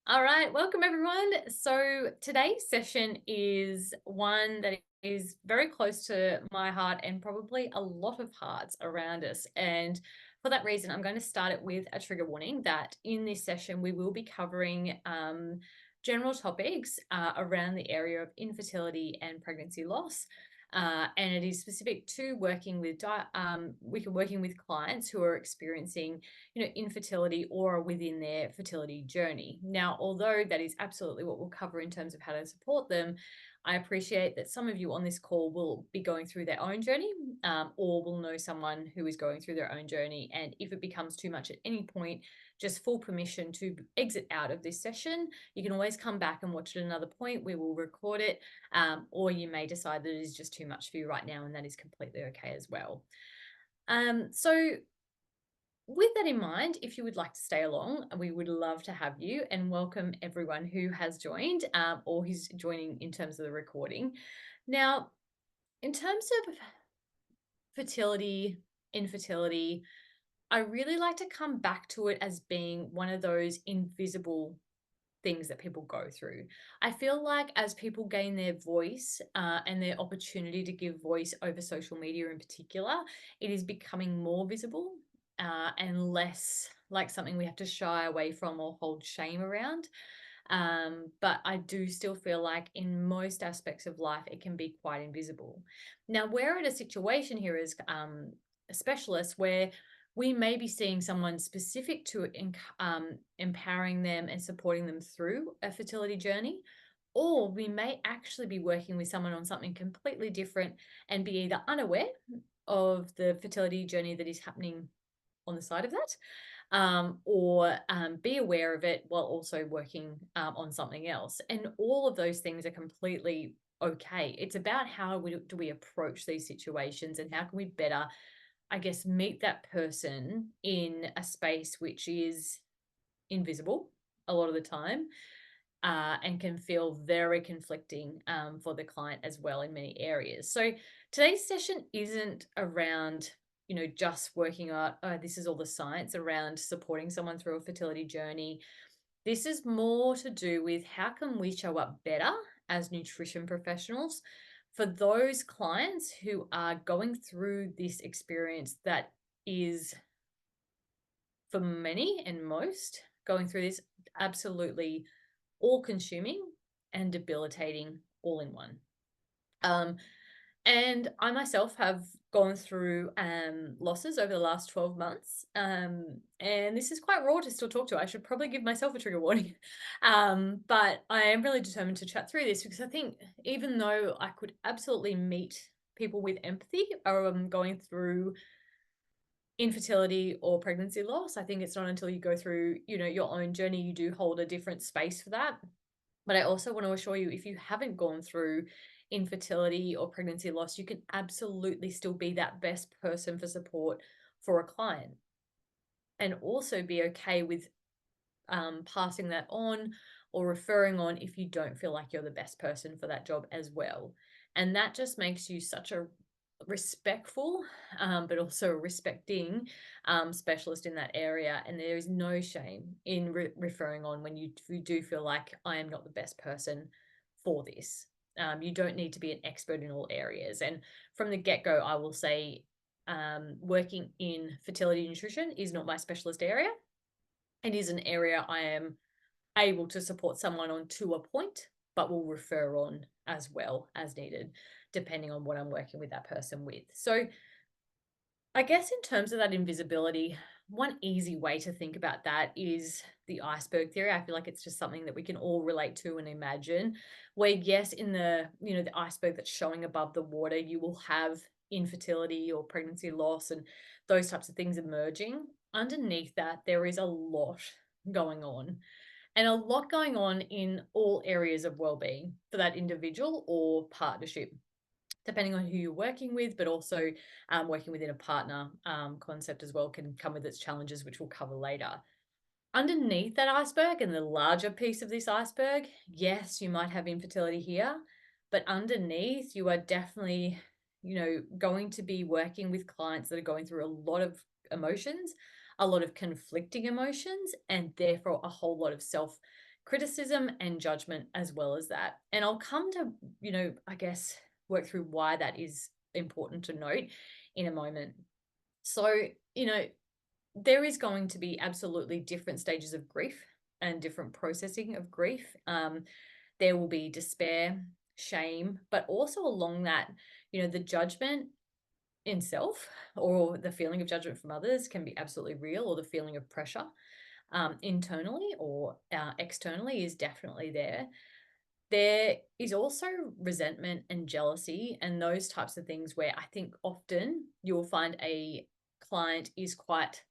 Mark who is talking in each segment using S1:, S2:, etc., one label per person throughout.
S1: All right, welcome everyone. So today's session is one that is very close to my heart and probably a lot of hearts around us. And for that reason, I'm going to start it with a trigger warning that in this session, we will be covering general topics around the area of infertility and pregnancy loss. And it is specific to working with clients who are experiencing infertility or within their fertility journey. Now, although that is absolutely what we'll cover in terms of how to support them, I appreciate that some of you on this call will be going through their own journey, or will know someone who is going through their own journey. And if it becomes too much at any point, just full permission to exit out of this session. You can always come back and watch it at another point. We will record it, or you may decide that it is just too much for you right now, and that is completely okay as well. So with that in mind, if you would like to stay along, we would love to have you and welcome everyone who has joined, or who's joining in terms of the recording. Now, in terms of fertility, infertility, I really like to come back to it as being one of those invisible things that people go through. I feel like as people gain their voice and their opportunity to give voice over social media in particular, it is becoming more visible and less like something we have to shy away from or hold shame around. But I do still feel like in most aspects of life, it can be quite invisible. Now, we're in a situation here as specialists where we may be seeing someone specific to empowering them and supporting them through a fertility journey, or we may actually be working with someone on something completely different and be either unaware of the fertility journey that is happening on the side of that, or be aware of it while also working on something else. And all of those things are completely okay. It's about how do we approach these situations and how can we better, I guess, meet that person in a space which is invisible a lot of the time, and can feel very conflicting for the client as well in many areas. So today's session isn't around, just working out, oh, this is all the science around supporting someone through a fertility journey. This is more to do with how can we show up better as nutrition professionals for those clients who are going through this experience that is, for many and most, going through this absolutely all consuming and debilitating all in one. Um, and I myself have gone through losses over the last 12 months. And this is quite raw to still talk to. I should probably give myself a trigger warning. But I am really determined to chat through this because I think even though I could absolutely meet people with empathy going through infertility or pregnancy loss, I think it's not until you go through, your own journey, you do hold a different space for that. But I also want to assure you, if you haven't gone through infertility or pregnancy loss, you can absolutely still be that best person for support for a client and also be okay with passing that on or referring on if you don't feel like you're the best person for that job as well. And that just makes you such a respectful, but also respecting specialist in that area. And there is no shame in referring on when you do feel like I am not the best person for this. You don't need to be an expert in all areas. And from the get-go, I will say working in fertility nutrition is not my specialist area. It is an area I am able to support someone on to a point, but will refer on as well as needed, depending on what I'm working with that person with. So I guess in terms of that invisibility, one easy way to think about that is the iceberg theory. I feel like it's just something that we can all relate to and imagine, where yes, in the iceberg that's showing above the water, you will have infertility or pregnancy loss and those types of things emerging. Underneath that, there is a lot going on, and a lot going on in all areas of well-being for that individual or partnership, depending on who you're working with, but also working within a partner concept as well can come with its challenges, which we'll cover later. Underneath that iceberg and the larger piece of this iceberg, yes, you might have infertility here, but underneath you are definitely, going to be working with clients that are going through a lot of emotions, a lot of conflicting emotions, and therefore a whole lot of self criticism and judgment as well as that. And I'll come to, I guess, work through why that is important to note in a moment. So, you know, there is going to be absolutely different stages of grief and different processing of grief. There will be despair, shame, but also along that, the judgment in self or the feeling of judgment from others can be absolutely real, or the feeling of pressure internally or externally is definitely there. There is also resentment and jealousy and those types of things where I think often you'll find a client is quite,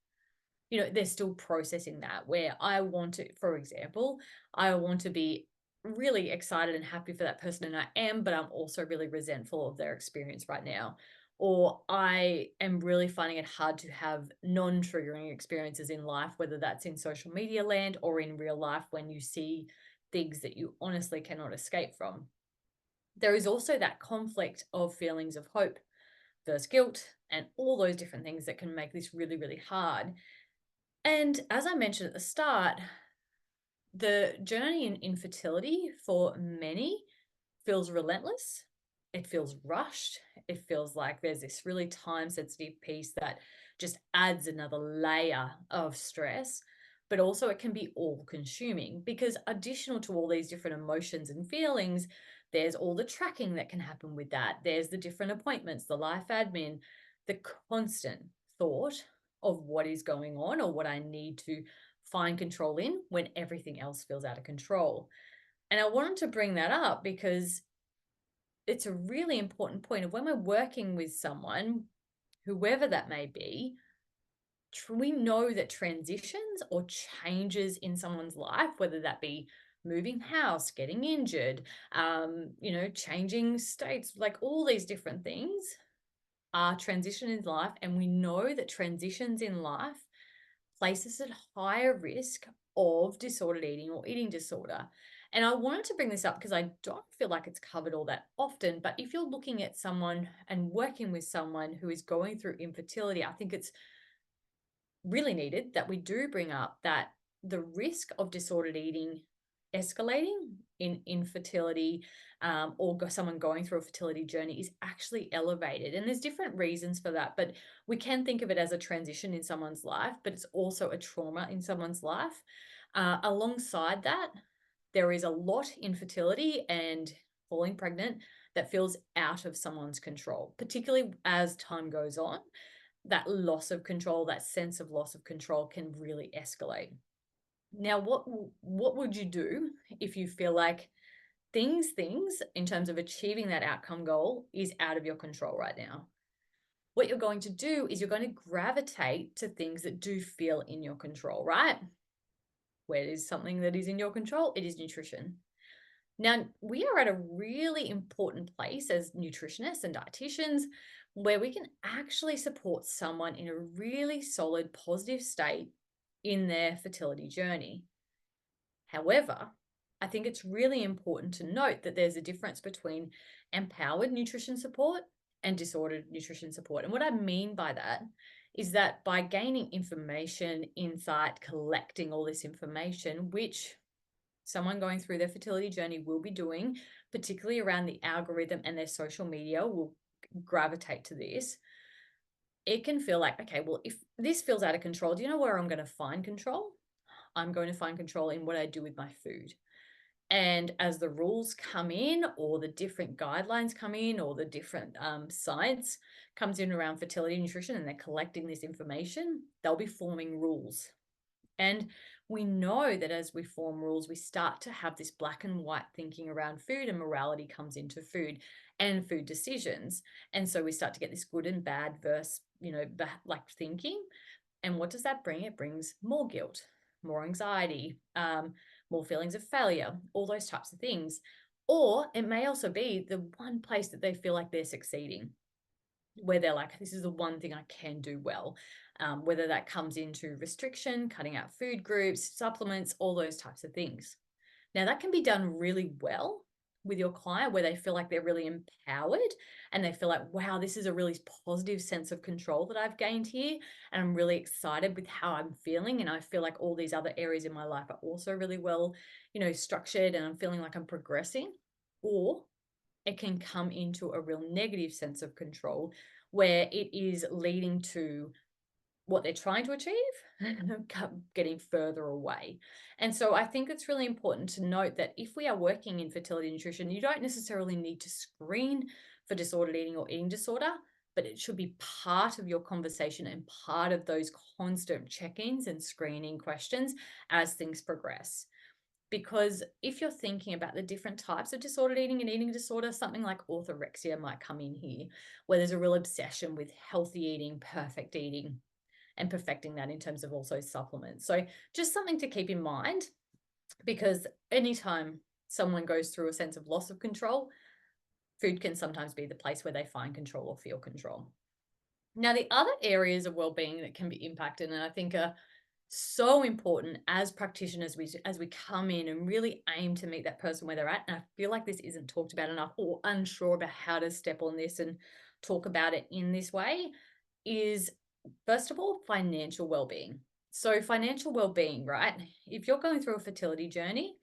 S1: they're still processing that, where I want to, for example, I want to be really excited and happy for that person, and I am, but I'm also really resentful of their experience right now. Or I am really finding it hard to have non-triggering experiences in life, whether that's in social media land or in real life when you see things that you honestly cannot escape from. There is also that conflict of feelings of hope versus guilt and all those different things that can make this really, really hard. And as I mentioned at the start, the journey in infertility for many feels relentless. It feels rushed. It feels like there's this really time sensitive piece that just adds another layer of stress. But also, it can be all consuming because, additional to all these different emotions and feelings, there's all the tracking that can happen with that. There's the different appointments, the life admin, the constant thought of what is going on or what I need to find control in when everything else feels out of control. And I wanted to bring that up because it's a really important point of when we're working with someone, whoever that may be, we know that transitions or changes in someone's life, whether that be moving house, getting injured, changing states, like all these different things are transition in life. And we know that transitions in life place us at higher risk of disordered eating or eating disorder. And I wanted to bring this up because I don't feel like it's covered all that often. But if you're looking at someone and working with someone who is going through infertility, I think it's really needed that we do bring up that the risk of disordered eating escalating in infertility, or someone going through a fertility journey is actually elevated. And there's different reasons for that, but we can think of it as a transition in someone's life, but it's also a trauma in someone's life. Alongside that, there is a lot in fertility and falling pregnant that feels out of someone's control, particularly as time goes on. That loss of control, that sense of loss of control can really escalate. Now, what would you do if you feel like things in terms of achieving that outcome goal is out of your control right now? What you're going to do is you're going to gravitate to things that do feel in your control, right? Where is something that is in your control? It is nutrition. Now, we are at a really important place as nutritionists and dietitians where we can actually support someone in a really solid, positive state in their fertility journey. However, I think it's really important to note that there's a difference between empowered nutrition support and disordered nutrition support. And what I mean by that is that by gaining information, insight, collecting all this information, which someone going through their fertility journey will be doing, particularly around the algorithm and their social media will gravitate to this. It can feel like, okay, well, if this feels out of control, do you know where I'm going to find control? I'm going to find control in what I do with my food. And as the rules come in, or the different guidelines come in, or the different science comes in around fertility and nutrition, and they're collecting this information, they'll be forming rules. And we know that as we form rules, we start to have this black and white thinking around food, and morality comes into food and food decisions. And so we start to get this good and bad versus, like thinking. And what does that bring? It brings more guilt, more anxiety, more feelings of failure, all those types of things. Or it may also be the one place that they feel like they're succeeding, where they're like, this is the one thing I can do well. Whether that comes into restriction, cutting out food groups, supplements, all those types of things. Now, that can be done really well, with your client where they feel like they're really empowered and they feel like, wow, this is a really positive sense of control that I've gained here. And I'm really excited with how I'm feeling. And I feel like all these other areas in my life are also really well, structured, and I'm feeling like I'm progressing. Or it can come into a real negative sense of control where it is leading to what they're trying to achieve getting further away. And so I think it's really important to note that if we are working in fertility nutrition, you don't necessarily need to screen for disordered eating or eating disorder, but it should be part of your conversation and part of those constant check-ins and screening questions as things progress. Because if you're thinking about the different types of disordered eating and eating disorder, something like orthorexia might come in here, where there's a real obsession with healthy eating, perfect eating, and perfecting that in terms of also supplements. So just something to keep in mind, because anytime someone goes through a sense of loss of control, food can sometimes be the place where they find control or feel control. Now, the other areas of well-being that can be impacted, and I think are so important as practitioners, as we come in and really aim to meet that person where they're at. And I feel like this isn't talked about enough, or unsure about how to step on this and talk about it in this way, is first of all, financial well-being. So financial well-being, right? If you're going through a fertility journey,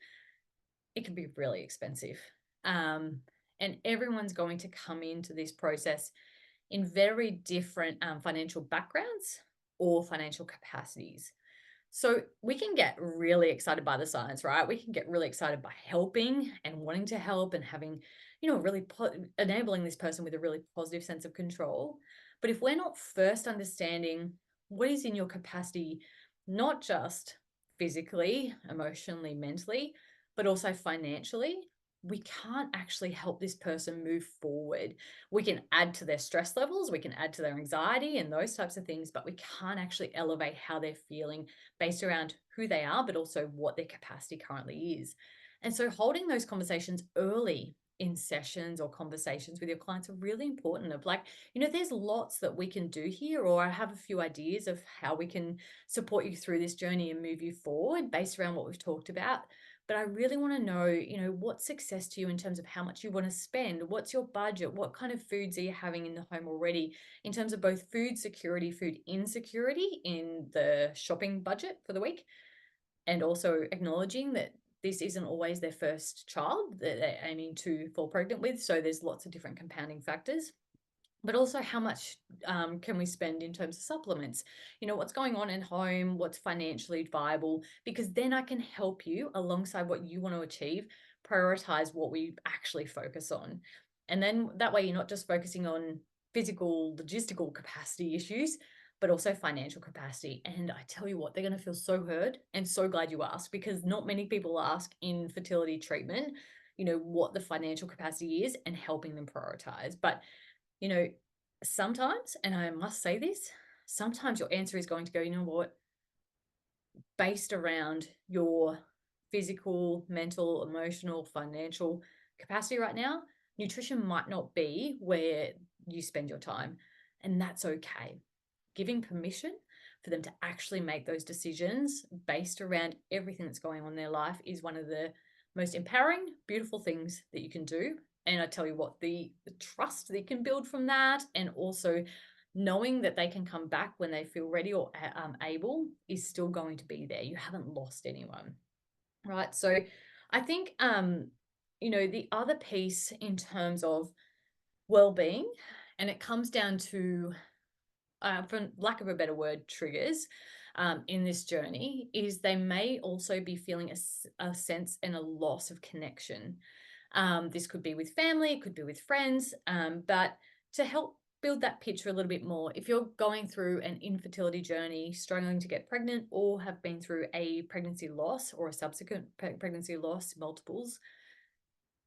S1: it can be really expensive. And everyone's going to come into this process in very different financial backgrounds or financial capacities. So we can get really excited by the science, right? We can get really excited by helping and wanting to help and having, really enabling this person with a really positive sense of control. But if we're not first understanding what is in your capacity, not just physically, emotionally, mentally, but also financially, we can't actually help this person move forward. We can add to their stress levels, we can add to their anxiety and those types of things, but we can't actually elevate how they're feeling based around who they are, but also what their capacity currently is. And so holding those conversations early in sessions or conversations with your clients are really important. Of like, there's lots that we can do here, or I have a few ideas of how we can support you through this journey and move you forward based around what we've talked about. But I really want to know, what's success to you in terms of how much you want to spend? What's your budget? What kind of foods are you having in the home already in terms of both food security, food insecurity in the shopping budget for the week, and also acknowledging that this isn't always their first child that they're aiming to fall pregnant with. So there's lots of different compounding factors. But also how much can we spend in terms of supplements? What's going on at home, what's financially viable, because then I can help you alongside what you want to achieve, prioritize what we actually focus on. And then that way you're not just focusing on physical, logistical capacity issues, but also financial capacity. And I tell you what, they're going to feel so heard and so glad you asked, because not many people ask in fertility treatment, what the financial capacity is and helping them prioritize. But you know, sometimes, and I must say this, sometimes your answer is going to go, what, based around your physical, mental, emotional, financial capacity right now, nutrition might not be where you spend your time. And that's okay. Giving permission for them to actually make those decisions based around everything that's going on in their life is one of the most empowering, beautiful things that you can do. And I tell you what, the trust that you can build from that, and also knowing that they can come back when they feel ready or able, is still going to be there. You haven't lost anyone, right? So I think, the other piece in terms of well-being, and it comes down to, for lack of a better word, triggers in this journey, is they may also be feeling a sense and a loss of connection. This could be with family, it could be with friends, but to help build that picture a little bit more, if you're going through an infertility journey, struggling to get pregnant, or have been through a pregnancy loss or a subsequent pregnancy loss, multiples,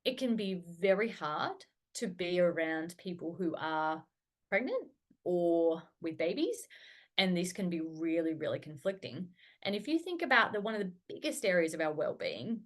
S1: it can be very hard to be around people who are pregnant or with babies. And this can be really, really conflicting. And if you think about one of the biggest areas of our well-being,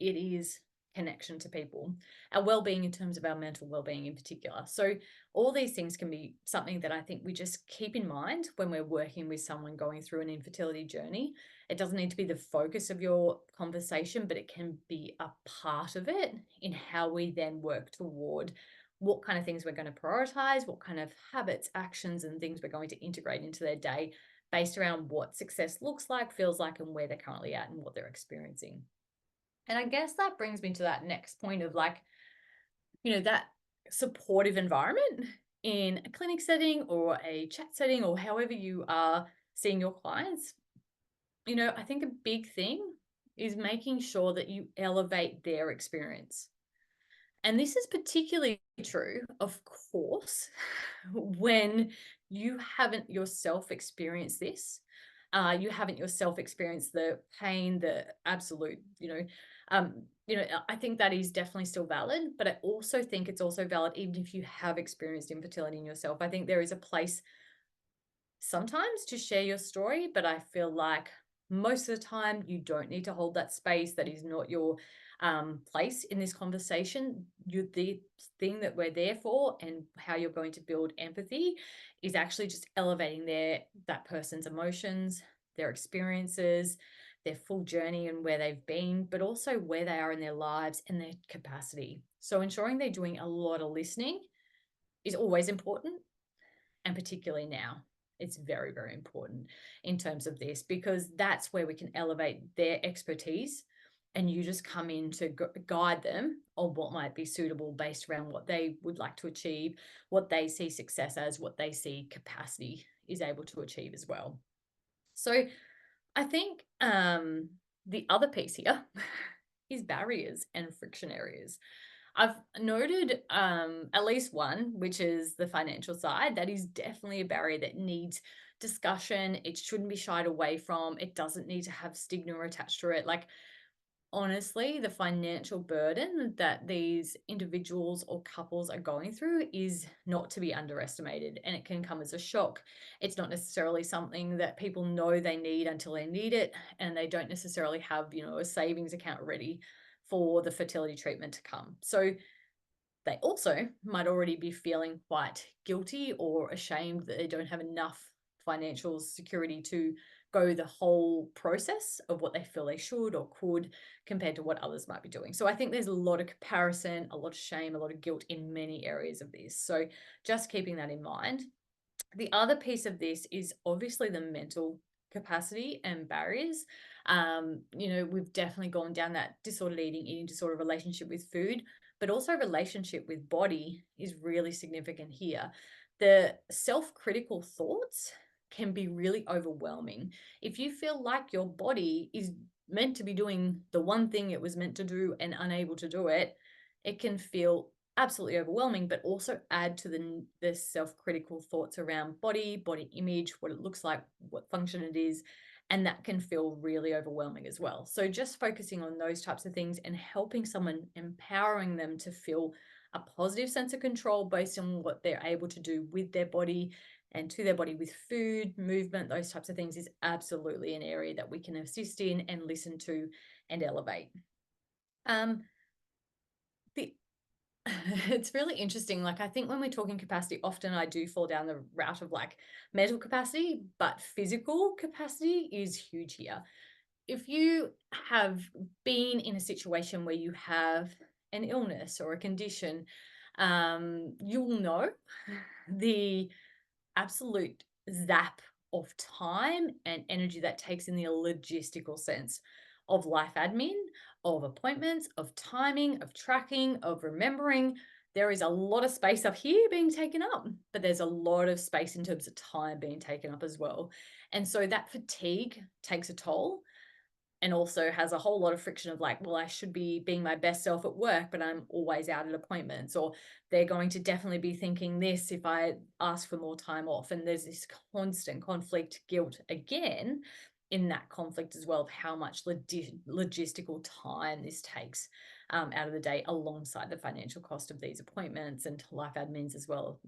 S1: it is connection to people, our well-being in terms of our mental well-being in particular. So all these things can be something that I think we just keep in mind when we're working with someone going through an infertility journey. It doesn't need to be the focus of your conversation, but it can be a part of it in how we then work toward what kind of things we're going to prioritize, what kind of habits, actions, and things we're going to integrate into their day based around what success looks like, feels like, and where they're currently at and what they're experiencing. And I guess that brings me to that next point of like, that supportive environment in a clinic setting or a chat setting or however you are seeing your clients. I think a big thing is making sure that you elevate their experience. And this is particularly true, of course, when you haven't yourself experienced this. You haven't yourself experienced the pain, the absolute, I think that is definitely still valid, but I also think it's also valid even if you have experienced infertility in yourself. I think there is a place sometimes to share your story, but I feel like most of the time you don't need to hold that space. That is not your place in this conversation. The thing that we're there for and how you're going to build empathy is actually just elevating that person's emotions, their experiences, their full journey and where they've been, but also where they are in their lives and their capacity. So ensuring they're doing a lot of listening is always important, and particularly now. It's very, very important in terms of this, because that's where we can elevate their expertise and you just come in to guide them on what might be suitable based around what they would like to achieve, what they see success as, what they see capacity is able to achieve as well. So I think the other piece here is barriers and friction areas. I've noted at least one, which is the financial side. That is definitely a barrier that needs discussion. It shouldn't be shied away from. It doesn't need to have stigma attached to it. Like, honestly, the financial burden that these individuals or couples are going through is not to be underestimated, and it can come as a shock. It's not necessarily something that people know they need until they need it, and they don't necessarily have, a savings account ready for the fertility treatment to come. So they also might already be feeling quite guilty or ashamed that they don't have enough financial security to go the whole process of what they feel they should or could compared to what others might be doing. So I think there's a lot of comparison, a lot of shame, a lot of guilt in many areas of this. So just keeping that in mind. The other piece of this is obviously the mental capacity and barriers. We've definitely gone down that disordered eating disorder relationship with food, but also relationship with body is really significant here. The self-critical thoughts can be really overwhelming. If you feel like your body is meant to be doing the one thing it was meant to do and unable to do it, it can feel absolutely overwhelming, but also add to the self-critical thoughts around body image, what it looks like, what function it is, and that can feel really overwhelming as well. So just focusing on those types of things and helping someone, empowering them to feel a positive sense of control based on what they're able to do with their body and to their body with food, movement, those types of things is absolutely an area that we can assist in and listen to and elevate. The It's really interesting. Like, I think when we're talking capacity, often I do fall down the route of like mental capacity, but physical capacity is huge here. If you have been in a situation where you have an illness or a condition, you'll know the absolute zap of time and energy that takes in the logistical sense of life admin, of appointments, of timing, of tracking, of remembering. There is a lot of space up here being taken up, but there's a lot of space in terms of time being taken up as well. And so that fatigue takes a toll, and also has a whole lot of friction of like, well, I should be being my best self at work, but I'm always out at appointments, or they're going to definitely be thinking this if I ask for more time off. And there's this constant conflict, guilt again in that conflict as well of how much logistical time this takes out of the day alongside the financial cost of these appointments and life admins as well.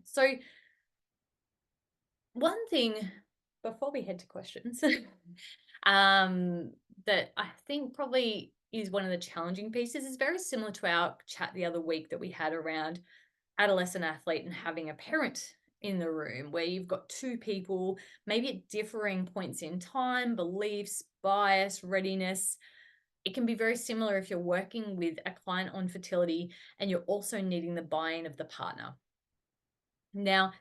S1: So one thing before we head to questions that I think probably is one of the challenging pieces. It's very similar to our chat the other week that we had around adolescent athlete and having a parent in the room, where you've got two people, maybe at differing points in time, beliefs, bias, readiness. It can be very similar if you're working with a client on fertility and you're also needing the buy-in of the partner. Now,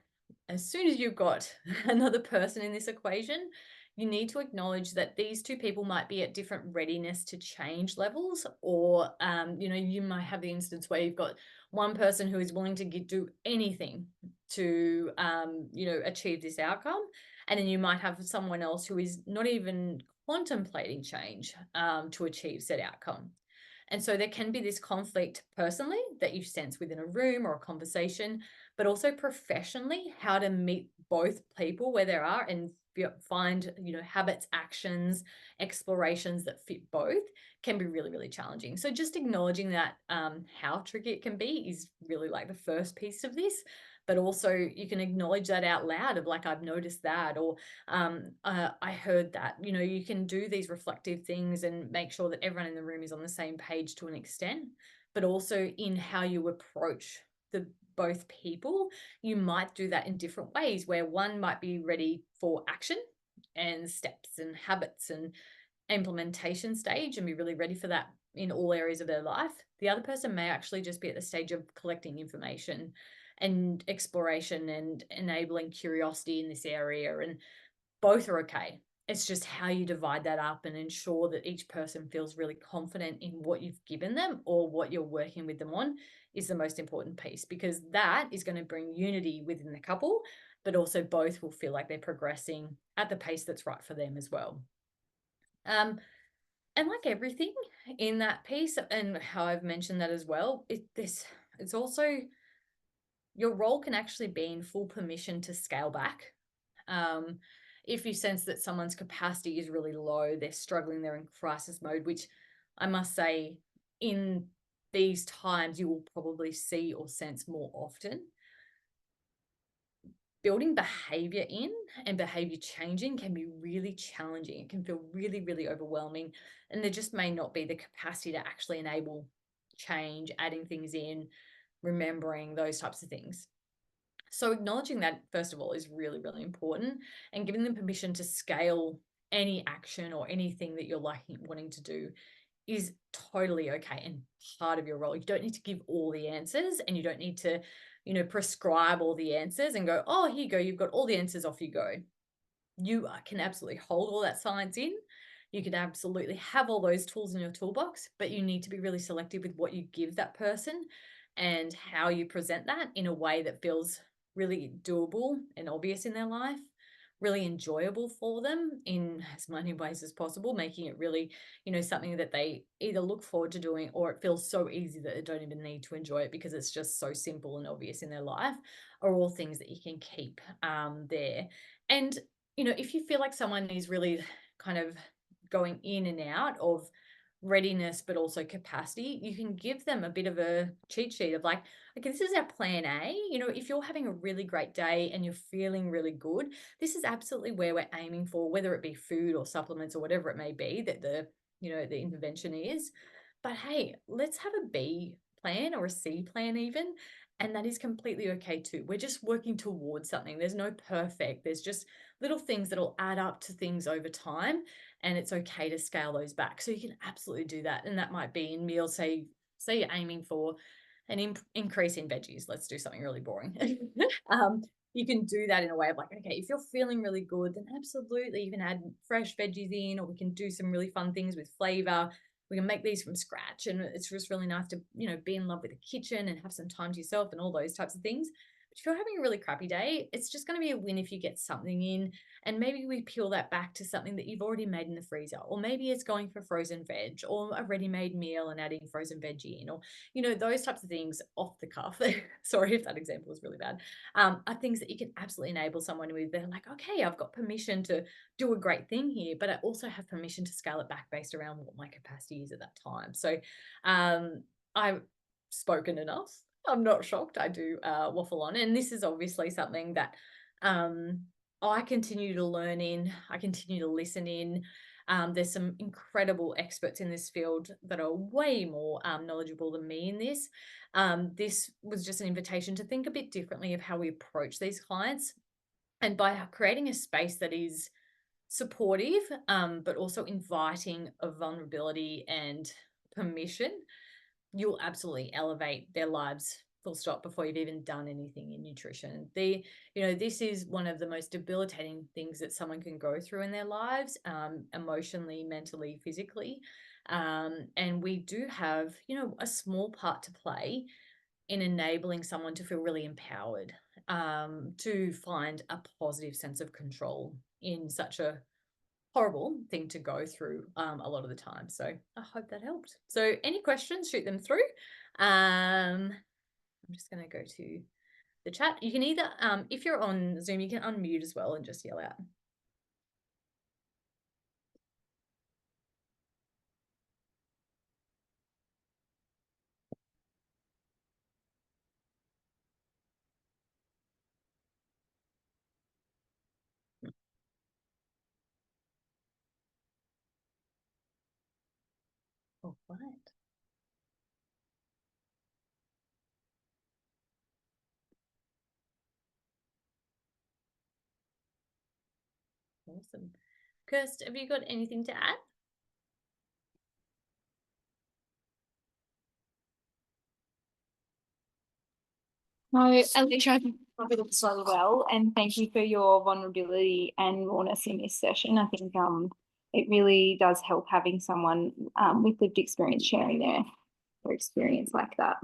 S1: as soon as you've got another person in this equation, you need to acknowledge that these two people might be at different readiness to change levels, or you might have the instance where you've got one person who is willing to do anything to achieve this outcome, and then you might have someone else who is not even contemplating change to achieve said outcome. And so there can be this conflict personally that you sense within a room or a conversation, but also professionally, how to meet both people where they are and find, habits, actions, explorations that fit both can be really, really challenging. So just acknowledging that how tricky it can be is really like the first piece of this. But also you can acknowledge that out loud of like, I've noticed that, or I heard that. You can do these reflective things and make sure that everyone in the room is on the same page to an extent, but also in how you approach the both people, you might do that in different ways, where one might be ready for action and steps and habits and implementation stage and be really ready for that in all areas of their life. The other person may actually just be at the stage of collecting information and exploration and enabling curiosity in this area, and both are okay. It's just how you divide that up and ensure that each person feels really confident in what you've given them or what you're working with them on is the most important piece, because that is going to bring unity within the couple, but also both will feel like they're progressing at the pace that's right for them as well. And like everything in that piece, and how I've mentioned that as well, it's also, your role can actually be in full permission to scale back. If you sense that someone's capacity is really low, they're struggling, they're in crisis mode, which I must say, in these times, you will probably see or sense more often. Building behavior in and behavior changing can be really challenging. It can feel really, really overwhelming. And there just may not be the capacity to actually enable change, adding things in, remembering those types of things. So acknowledging that, first of all, is really, really important, and giving them permission to scale any action or anything that you're wanting to do is totally okay and part of your role. You don't need to give all the answers, and you don't need to, prescribe all the answers and go, oh, here you go, you've got all the answers, off you go. You can absolutely hold all that science in. You can absolutely have all those tools in your toolbox, but you need to be really selective with what you give that person and how you present that in a way that feels really doable and obvious in their life, really enjoyable for them in as many ways as possible, making it really, something that they either look forward to doing, or it feels so easy that they don't even need to enjoy it because it's just so simple and obvious in their life, are all things that you can keep there. And, if you feel like someone is really kind of going in and out of readiness but also capacity, you can give them a bit of a cheat sheet of like, okay, this is our plan A. If you're having a really great day and you're feeling really good, this is absolutely where we're aiming for, whether it be food or supplements or whatever it may be that the intervention is. But hey, let's have a B plan or a C plan even, and that is completely okay too. We're just working towards something. There's no perfect. There's just little things that'll add up to things over time, and it's okay to scale those back. So you can absolutely do that. And that might be in meals, say you're aiming for an increase in veggies. Let's do something really boring. You can do that in a way of like, okay, if you're feeling really good, then absolutely you can add fresh veggies in, or we can do some really fun things with flavor. We can make these from scratch, and it's just really nice to, be in love with the kitchen and have some time to yourself and all those types of things. But if you're having a really crappy day, it's just going to be a win if you get something in, and maybe we peel that back to something that you've already made in the freezer, or maybe it's going for frozen veg or a ready-made meal and adding frozen veggie in, or, those types of things off the cuff. Sorry if that example was really bad. Are things that you can absolutely enable someone with. They're like, okay, I've got permission to do a great thing here, but I also have permission to scale it back based around what my capacity is at that time. So I've spoken enough. I'm not shocked. I do waffle on. And this is obviously something that I continue to learn in, I continue to listen in. There's some incredible experts in this field that are way more knowledgeable than me in this. This was just an invitation to think a bit differently of how we approach these clients. And by creating a space that is supportive, but also inviting of vulnerability and permission, you'll absolutely elevate their lives full stop before you've even done anything in nutrition. This is one of the most debilitating things that someone can go through in their lives, emotionally, mentally, physically. And we do have, a small part to play in enabling someone to feel really empowered, to find a positive sense of control in such a horrible thing to go through a lot of the time. So I hope that helped. So any questions, shoot them through. I'm just going to go to the chat. You can either, if you're on Zoom, you can unmute as well and just yell out. All right. Awesome. Kirst, have you got anything to add?
S2: No, Alicia, I think you covered it so well, and thank you for your vulnerability and rawness in this session. I think it really does help having someone with lived experience sharing their experience like that.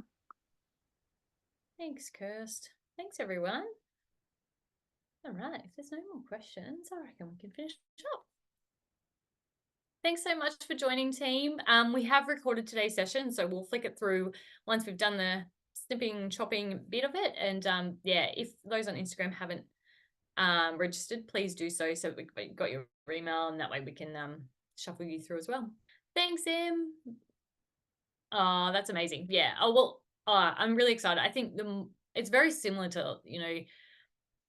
S1: Thanks, Kirst. Thanks, everyone. All right, if there's no more questions, I reckon we can finish up. Thanks so much for joining, team. We have recorded today's session, so we'll flick it through once we've done the snipping, chopping bit of it. And yeah, if those on Instagram haven't registered, please do so we've got your email, and that way we can shuffle you through as well. Thanks, Em. Oh, that's amazing. Yeah. Oh, well, I'm really excited. I think it's very similar to,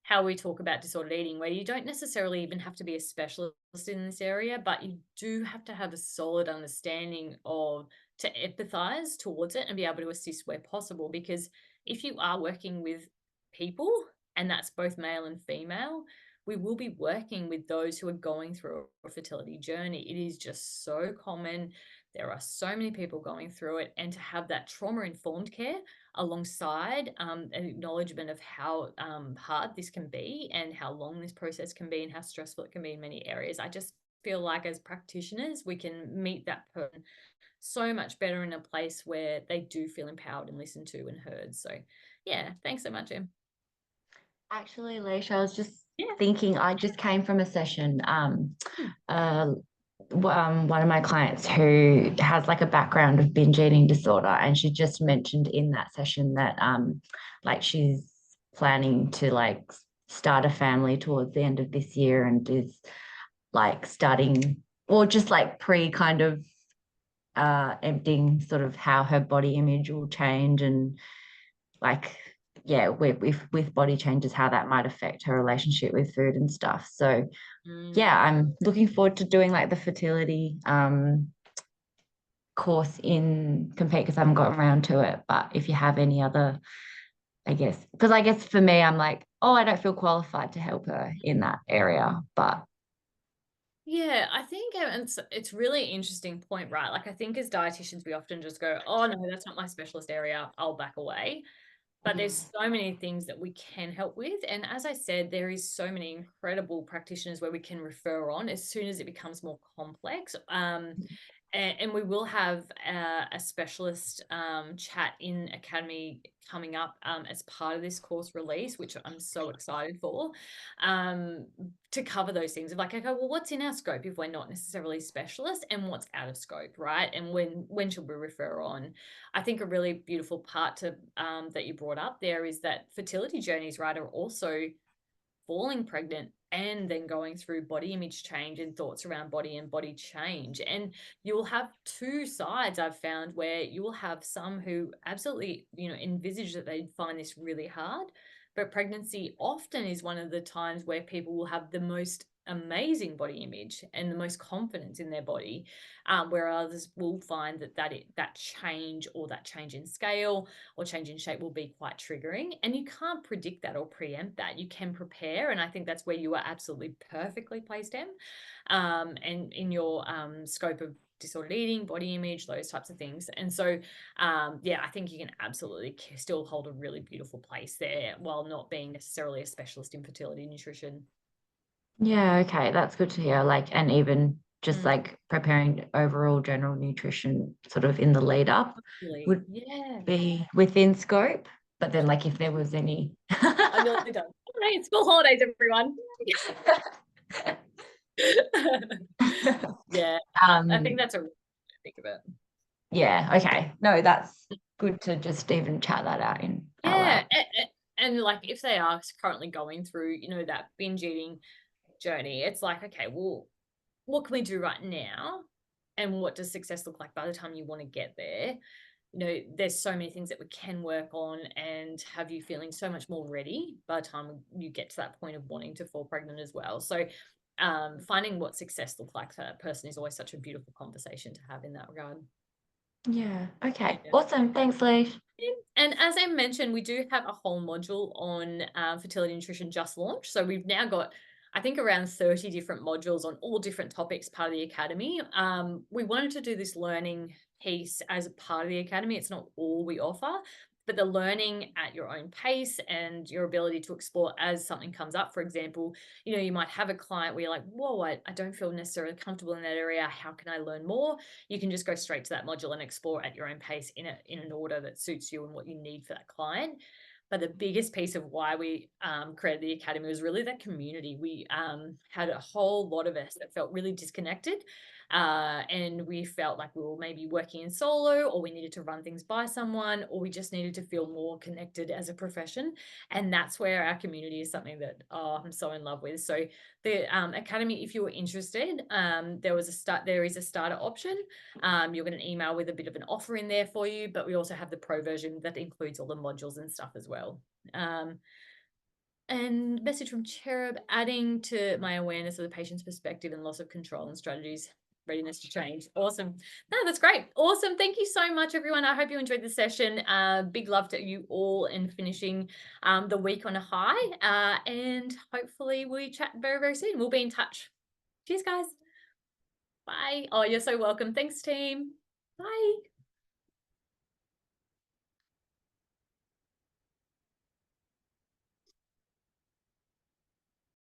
S1: how we talk about disordered eating, where you don't necessarily even have to be a specialist in this area, but you do have to have a solid understanding to empathize towards it and be able to assist where possible. Because if you are working with people, and that's both male and female, we will be working with those who are going through a fertility journey. It is just so common. There are so many people going through it, and to have that trauma-informed care alongside an acknowledgement of how hard this can be and how long this process can be and how stressful it can be in many areas. I just feel like as practitioners, we can meet that person so much better in a place where they do feel empowered and listened to and heard. So yeah, thanks so much, Em.
S3: Actually, Alicia, I was just thinking, I just came from a session. One of my clients who has like a background of binge eating disorder, and she just mentioned in that session that like she's planning to like start a family towards the end of this year, and is like starting or just like pre kind of emptying sort of how her body image will change, and like with body changes, how that might affect her relationship with food and stuff. So yeah, I'm looking forward to doing like the fertility course in Compete, because I haven't gotten around to it. But if you have any other, because I guess for me, I'm like, oh, I don't feel qualified to help her in that area. But
S1: yeah, I think it's really interesting point, right? Like I think as dietitians, we often just go, oh no, that's not my specialist area, I'll back away. But there's so many things that we can help with. And as I said, there is so many incredible practitioners where we can refer on as soon as it becomes more complex. And we will have a specialist chat in Academy coming up as part of this course release, which I'm so excited for, to cover those things of like, okay, well, what's in our scope if we're not necessarily specialists, and what's out of scope, right? And when should we refer on? I think a really beautiful part to that you brought up there is that fertility journeys, right, are also falling pregnant and then going through body image change and thoughts around body and body change. And you'll have two sides, I've found, where you will have some who absolutely, envisage that they'd find this really hard. But pregnancy often is one of the times where people will have the most amazing body image and the most confidence in their body, where others will find that change or that change in scale or change in shape will be quite triggering. And you can't predict that or preempt that. You can prepare, and I think that's where you are absolutely perfectly placed, Em, and in your scope of disordered eating, body image, those types of things. And so, yeah, I think you can absolutely still hold a really beautiful place there while not being necessarily a specialist in fertility nutrition.
S3: Yeah, okay, that's good to hear. Like, and even just
S1: Mm.
S3: like preparing overall general nutrition sort of in the lead up would
S1: Yeah.
S3: be within scope. But then, like, if there was any,
S1: I'm nearly done. All right, school holidays, everyone. Yeah, I think that's a really good way to think of it.
S3: yeah, okay. No, that's good to just even chat that out out
S1: Yeah,
S3: loud.
S1: and like if they are currently going through, that binge eating journey, it's like, okay, well, what can we do right now? And what does success look like by the time you want to get there? There's so many things that we can work on and have you feeling so much more ready by the time you get to that point of wanting to fall pregnant as well. So finding what success looks like for that person is always such a beautiful conversation to have in that regard.
S3: Yeah, okay.
S1: Yeah.
S3: Awesome. Thanks, Leash.
S1: And as I mentioned, we do have a whole module on fertility nutrition just launched. So we've now got, I think, around 30 different modules on all different topics, part of the academy. We wanted to do this learning piece as a part of the academy. It's not all we offer, but the learning at your own pace and your ability to explore as something comes up. For example, you might have a client where you're like, whoa, I don't feel necessarily comfortable in that area. How can I learn more? You can just go straight to that module and explore at your own pace in an order that suits you and what you need for that client. But the biggest piece of why we created the academy was really that community. We had a whole lot of us that felt really disconnected, and we felt like we were maybe working in solo, or we needed to run things by someone, or we just needed to feel more connected as a profession. And that's where our community is something that I'm so in love with. So the academy, if you were interested, there is a starter option. You'll get an email with a bit of an offer in there for you, but we also have the pro version that includes all the modules and stuff as well. And message from Cherub, adding to my awareness of the patient's perspective and loss of control and strategies, readiness to change. Awesome. No, that's great. Awesome. Thank you so much, everyone. I hope you enjoyed the session. Big love to you all in finishing the week on a high. And hopefully we chat very, very soon. We'll be in touch. Cheers, guys. Bye. Oh, you're so welcome. Thanks, team. Bye.